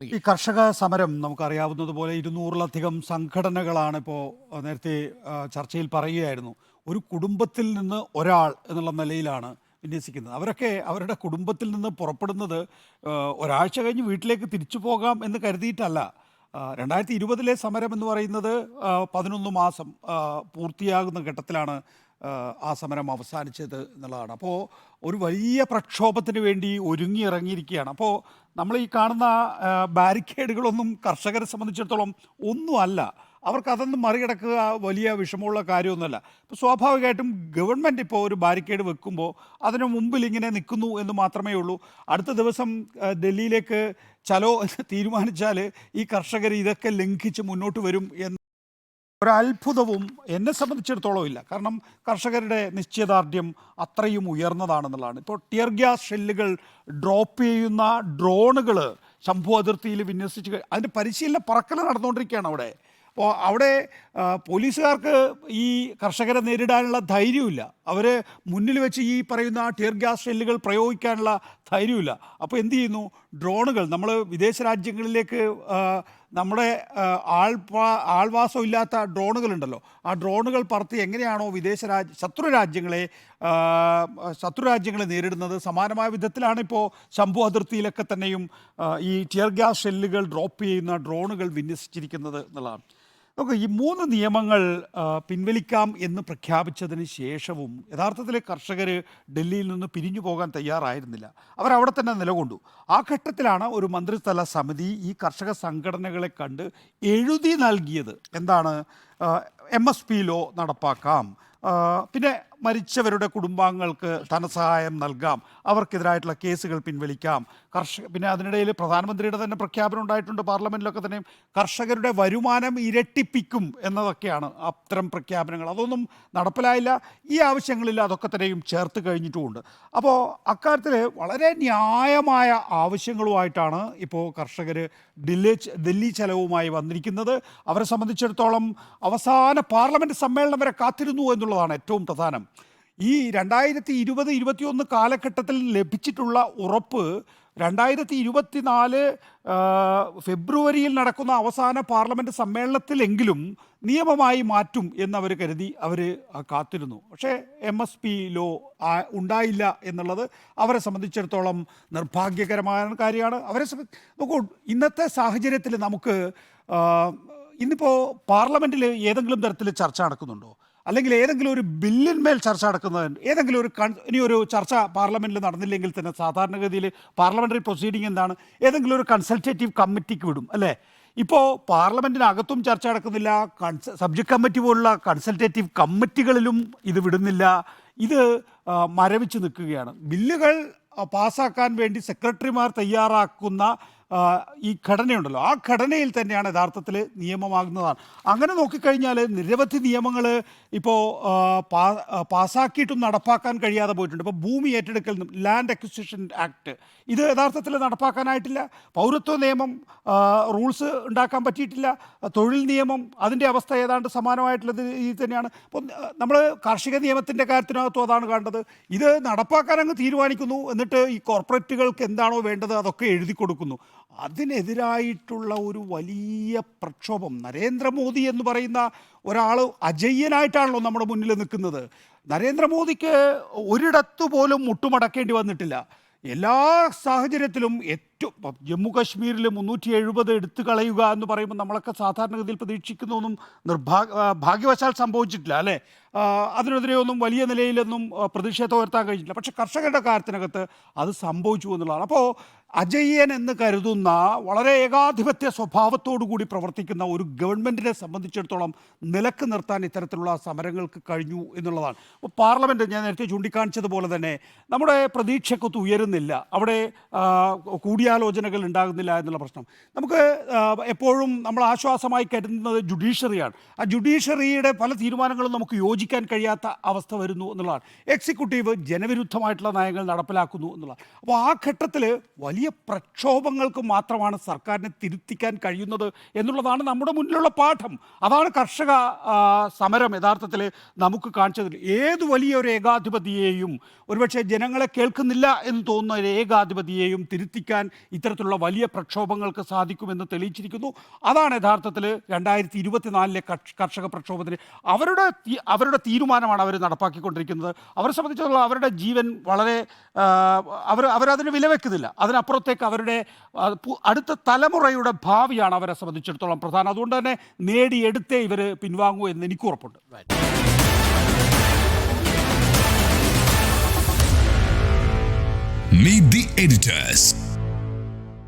ഈ കർഷക സമരം നമുക്കറിയാവുന്നതുപോലെ 200-ലധികം സംഘടനകളാണ് ഇപ്പോൾ നേരത്തെ ചർച്ചയിൽ പറയുകയായിരുന്നു. ഒരു കുടുംബത്തിൽ നിന്ന് ഒരാൾ എന്നുള്ള നിലയിലാണ് വിന്യസിക്കുന്നത്. അവരൊക്കെ അവരുടെ കുടുംബത്തിൽ നിന്ന് പുറപ്പെടുന്നത് ഒരാഴ്ച കഴിഞ്ഞ് വീട്ടിലേക്ക് തിരിച്ചു പോകാം എന്ന് കരുതിയിട്ടല്ല. 2020-ലെ സമരം എന്ന് പറയുന്നത് 11 മാസം പൂർത്തിയാകുന്ന ഘട്ടത്തിലാണ് ആ സമരം അവസാനിച്ചത് എന്നുള്ളതാണ്. അപ്പോൾ ഒരു വലിയ പ്രക്ഷോഭത്തിന് വേണ്ടി ഒരുങ്ങിയിറങ്ങിയിരിക്കുകയാണ്. അപ്പോൾ നമ്മൾ ഈ കാണുന്ന ബാരിക്കേഡുകളൊന്നും കർഷകരെ സംബന്ധിച്ചിടത്തോളം ഒന്നുമല്ല. അവർക്കതൊന്നും മറികടക്കുക വലിയ വിഷമമുള്ള കാര്യമൊന്നുമല്ല. ഇപ്പോൾ സ്വാഭാവികമായിട്ടും ഗവൺമെൻറ് ഇപ്പോൾ ഒരു ബാരിക്കേഡ് വെക്കുമ്പോൾ അതിന് മുമ്പിൽ ഇങ്ങനെ നിൽക്കുന്നു എന്ന് മാത്രമേ ഉള്ളൂ. അടുത്ത ദിവസം ഡൽഹിയിലേക്ക് ചലോ എന്ന് തീരുമാനിച്ചാൽ ഈ കർഷകർ ഇതൊക്കെ ലംഘിച്ച് മുന്നോട്ട് വരും എന്ന് ഒരത്ഭുതവും എന്നെ സംബന്ധിച്ചിടത്തോളം ഇല്ല. കാരണം കർഷകരുടെ നിശ്ചയദാർഢ്യം അത്രയും ഉയർന്നതാണെന്നുള്ളതാണ്. ഇപ്പോൾ ടിയർ ഗ്യാസ് ഷെല്ലുകൾ ഡ്രോപ്പ് ചെയ്യുന്ന ഡ്രോണുകൾ ശംഭു അതിർത്തിയിൽ വിന്യസിച്ച് അതിൻ്റെ പരിശീലന പറക്കൽ നടന്നുകൊണ്ടിരിക്കുകയാണ് അവിടെ. അപ്പോൾ അവിടെ പോലീസുകാർക്ക് ഈ കർഷകരെ നേരിടാനുള്ള ധൈര്യമില്ല. അവർ മുന്നിൽ വെച്ച് ഈ പറയുന്ന ടിയർ ഗ്യാസ് ഷെല്ലുകൾ പ്രയോഗിക്കാനുള്ള ധൈര്യമില്ല. അപ്പോൾ എന്ത് ചെയ്യുന്നു? ഡ്രോണുകൾ നമ്മൾ വിദേശ രാജ്യങ്ങളിലേക്ക് നമ്മുടെ ആൾവാസം ഇല്ലാത്ത ഡ്രോണുകളുണ്ടല്ലോ, ആ ഡ്രോണുകൾ പറത്തി എങ്ങനെയാണോ ശത്രു രാജ്യങ്ങളെ നേരിടുന്നത്, സമാനമായ വിധത്തിലാണ് ഇപ്പോൾ ശംഭു അതിർത്തിയിലൊക്കെ തന്നെയും ഈ ടിയർ ഗ്യാസ് ഷെല്ലുകൾ ഡ്രോപ്പ് ചെയ്യുന്ന ഡ്രോണുകൾ വിന്യസിച്ചിരിക്കുന്നത് എന്നുള്ളതാണ്. നമുക്ക് ഈ 3 നിയമങ്ങൾ പിൻവലിക്കാം എന്ന് പ്രഖ്യാപിച്ചതിന് ശേഷവും യഥാർത്ഥത്തിൽ കർഷകർ ഡൽഹിയിൽ നിന്ന് പിരിഞ്ഞു പോകാൻ തയ്യാറായിരുന്നില്ല. അവരവിടെ തന്നെ നിലകൊണ്ടു. ആ ഘട്ടത്തിലാണ് ഒരു മന്ത്രിതല സമിതി ഈ കർഷക സംഘടനകളെ കണ്ട് എഴുതി നൽകിയത് എന്താണ്? MSP ലോ നടപ്പാക്കാം, പിന്നെ മരിച്ചവരുടെ കുടുംബാംഗങ്ങൾക്ക് ധനസഹായം നൽകാം, അവർക്കെതിരായിട്ടുള്ള കേസുകൾ പിൻവലിക്കാം, പിന്നെ അതിനിടയിൽ പ്രധാനമന്ത്രിയുടെ തന്നെ പ്രഖ്യാപനം ഉണ്ടായിട്ടുണ്ട് പാർലമെൻറ്റിലൊക്കെ തന്നെയും കർഷകരുടെ വരുമാനം ഇരട്ടിപ്പിക്കും എന്നതൊക്കെയാണ് അത്തരം പ്രഖ്യാപനങ്ങൾ. അതൊന്നും നടപ്പിലായില്ല. ഈ ആവശ്യങ്ങളിൽ അതൊക്കെ തന്നെയും ചേർത്ത് കഴിഞ്ഞിട്ടുമുണ്ട്. അപ്പോൾ അക്കാര്യത്തിൽ വളരെ ന്യായമായ ആവശ്യങ്ങളുമായിട്ടാണ് ഇപ്പോൾ കർഷകർ ദില്ലി ചലവുമായി വന്നിരിക്കുന്നത്. അവരെ സംബന്ധിച്ചിടത്തോളം അവസാന പാർലമെൻറ്റ് സമ്മേളനം വരെ കാത്തിരുന്നു എന്നുള്ളതാണ് ഏറ്റവും പ്രധാനം. ഈ 2020-21 കാലഘട്ടത്തിൽ ലഭിച്ചിട്ടുള്ള ഉറപ്പ് 2024 ഫെബ്രുവരിയിൽ നടക്കുന്ന അവസാന പാർലമെൻറ്റ് സമ്മേളനത്തിലെങ്കിലും നിയമമായി മാറ്റും എന്നവർ കരുതി അവർ കാത്തിരുന്നു. പക്ഷേ MSP ലോ ഉണ്ടായില്ല എന്നുള്ളത് അവരെ സംബന്ധിച്ചിടത്തോളം നിർഭാഗ്യകരമായ കാര്യമാണ്. നോക്കൂ, ഇന്നത്തെ സാഹചര്യത്തിൽ നമുക്ക് ഇന്നിപ്പോൾ പാർലമെൻറ്റിൽ ഏതെങ്കിലും തരത്തിൽ ചർച്ച നടക്കുന്നുണ്ടോ? അല്ലെങ്കിൽ ഏതെങ്കിലും ഒരു ബില്ലിന്മേൽ ചർച്ച നടക്കുന്നതുണ്ട്? ഏതെങ്കിലും ഇനിയൊരു ചർച്ച പാർലമെൻറ്റിൽ നടന്നില്ലെങ്കിൽ തന്നെ സാധാരണഗതിയിൽ പാർലമെൻ്ററി പ്രൊസീഡിംഗ് എന്താണ്? ഏതെങ്കിലും ഒരു കൺസൾട്ടേറ്റീവ് കമ്മിറ്റിക്ക് വിടും, അല്ലേ? ഇപ്പോൾ പാർലമെൻറ്റിനകത്തും ചർച്ച നടക്കുന്നില്ല. സബ്ജക്ട് കമ്മിറ്റി പോലുള്ള കൺസൾട്ടേറ്റീവ് കമ്മിറ്റികളിലും ഇത് വിടുന്നില്ല. ഇത് മരവിച്ച് നിൽക്കുകയാണ്. ബില്ലുകൾ പാസ്സാക്കാൻ വേണ്ടി സെക്രട്ടറിമാർ തയ്യാറാക്കുന്ന ഈ ഘടനയുണ്ടല്ലോ, ആ ഘടനയിൽ തന്നെയാണ് യഥാർത്ഥത്തിൽ നിയമമാകുന്നതാണ്. അങ്ങനെ നോക്കിക്കഴിഞ്ഞാൽ നിരവധി നിയമങ്ങൾ ഇപ്പോൾ പാസ്സാക്കിയിട്ടും നടപ്പാക്കാൻ കഴിയാതെ പോയിട്ടുണ്ട്. ഇപ്പോൾ ഭൂമി ഏറ്റെടുക്കൽ ലാൻഡ് അക്വിസിഷൻ ആക്ട്, ഇത് യഥാർത്ഥത്തിൽ നടപ്പാക്കാനായിട്ടില്ല. പൗരത്വ നിയമം റൂൾസ് ഉണ്ടാക്കാൻ പറ്റിയിട്ടില്ല. തൊഴിൽ നിയമം അതിൻ്റെ അവസ്ഥ ഏതാണ്ട് സമാനമായിട്ടുള്ളത് ഈ തന്നെയാണ്. അപ്പോൾ നമ്മൾ കാർഷിക നിയമത്തിൻ്റെ കാര്യത്തിനകത്തും അതാണ് കണ്ടത്. ഇത് നടപ്പാക്കാൻ അങ്ങ് തീരുമാനിക്കുന്നു, എന്നിട്ട് ഈ കോർപ്പറേറ്റുകൾക്ക് എന്താണോ വേണ്ടത് അതൊക്കെ എഴുതി കൊടുക്കുന്നു. അതിനെതിരായിട്ടുള്ള ഒരു വലിയ പ്രക്ഷോഭം നരേന്ദ്രമോദി എന്ന് പറയുന്ന ഒരാൾ അജയ്യനായിട്ടാണല്ലോ നമ്മുടെ മുന്നിൽ നിൽക്കുന്നത്. നരേന്ദ്രമോദിക്ക് ഒരിടത്തു പോലും മുട്ടുമടക്കേണ്ടി വന്നിട്ടില്ല. എല്ലാ സാഹചര്യത്തിലും ജമ്മു കാശ്മീരിൽ 370 എടുത്തു കളയുക എന്ന് പറയുമ്പോൾ നമ്മളൊക്കെ സാധാരണഗതിയിൽ പ്രതീക്ഷിക്കുന്നൊന്നും ഭാഗ്യവശാൽ സംഭവിച്ചിട്ടില്ല, അല്ലേ? അതിനെതിരെ ഒന്നും വലിയ നിലയിലൊന്നും പ്രതിഷേധം ഉയർത്താൻ കഴിഞ്ഞിട്ടില്ല. പക്ഷേ കർഷകരുടെ കാര്യത്തിനകത്ത് അത് സംഭവിച്ചു എന്നുള്ളതാണ്. അപ്പോൾ അജയ്യൻ എന്ന് കരുതുന്ന വളരെ ഏകാധിപത്യ സ്വഭാവത്തോടു കൂടി പ്രവർത്തിക്കുന്ന ഒരു ഗവൺമെൻറ്റിനെ സംബന്ധിച്ചിടത്തോളം നിലക്ക് നിർത്താൻ ഇത്തരത്തിലുള്ള സമരങ്ങൾക്ക് കഴിഞ്ഞു എന്നുള്ളതാണ്. അപ്പോൾ പാർലമെൻറ്റ് ഞാൻ നേരത്തെ ചൂണ്ടിക്കാണിച്ചതുപോലെ തന്നെ നമ്മുടെ പ്രതീക്ഷക്കൊത്ത് ഉയരുന്നില്ല. അവിടെ കൂടിയാലോചനകൾ ഉണ്ടാകുന്നില്ല എന്നുള്ള പ്രശ്നം നമുക്ക് എപ്പോഴും നമ്മൾ ആശ്വാസമായി കരുതുന്നത് ജുഡീഷ്യറിയാണ്. ആ ജുഡീഷ്യറിയുടെ പല തീരുമാനങ്ങളും നമുക്ക് യോജിക്കാൻ കഴിയാത്ത അവസ്ഥ വരുന്നു എന്നുള്ളതാണ്. എക്സിക്യൂട്ടീവ് ജനവിരുദ്ധമായിട്ടുള്ള നയങ്ങൾ നടപ്പിലാക്കുന്നു എന്നുള്ളതാണ്. അപ്പോൾ ആ ഘട്ടത്തിൽ വലിയ വലിയ പ്രക്ഷോഭങ്ങൾക്ക് മാത്രമാണ് സർക്കാരിനെ തിരുത്തിക്കാൻ കഴിയുന്നത് എന്നുള്ളതാണ് നമ്മുടെ മുന്നിലുള്ള പാഠം. അതാണ് കർഷക സമരം യഥാർത്ഥത്തിൽ നമുക്ക് കാണിച്ചത്. ഏത് വലിയൊരു ഏകാധിപതിയെയും, ഒരുപക്ഷെ ജനങ്ങളെ കേൾക്കുന്നില്ല എന്ന് തോന്നുന്ന ഒരു ഏകാധിപതിയെയും തിരുത്തിക്കാൻ ഇത്തരത്തിലുള്ള വലിയ പ്രക്ഷോഭങ്ങൾക്ക് സാധിക്കുമെന്ന് തെളിയിച്ചിരിക്കുന്നു. അതാണ് യഥാർത്ഥത്തിൽ 2024 കർഷക പ്രക്ഷോഭത്തിന് അവരുടെ തീരുമാനമാണ് അവർ നടപ്പാക്കിക്കൊണ്ടിരിക്കുന്നത്. അവരെ സംബന്ധിച്ചിടത്തോളം അവരുടെ ജീവൻ വളരെ അവരതിന് വിലവെക്കുന്നില്ല. അതിനപ്പുറത്തേക്ക് അവരുടെ അടുത്ത തലമുറയുടെ ഭാവിയാണ് അവരെ സംബന്ധിച്ചിടത്തോളം പ്രധാനം. അതുകൊണ്ട് തന്നെ നേടിയെടുത്തേ ഇവർ പിൻവാങ്ങൂ എന്ന് എനിക്ക് ഉറപ്പുണ്ട്. Meet the editors.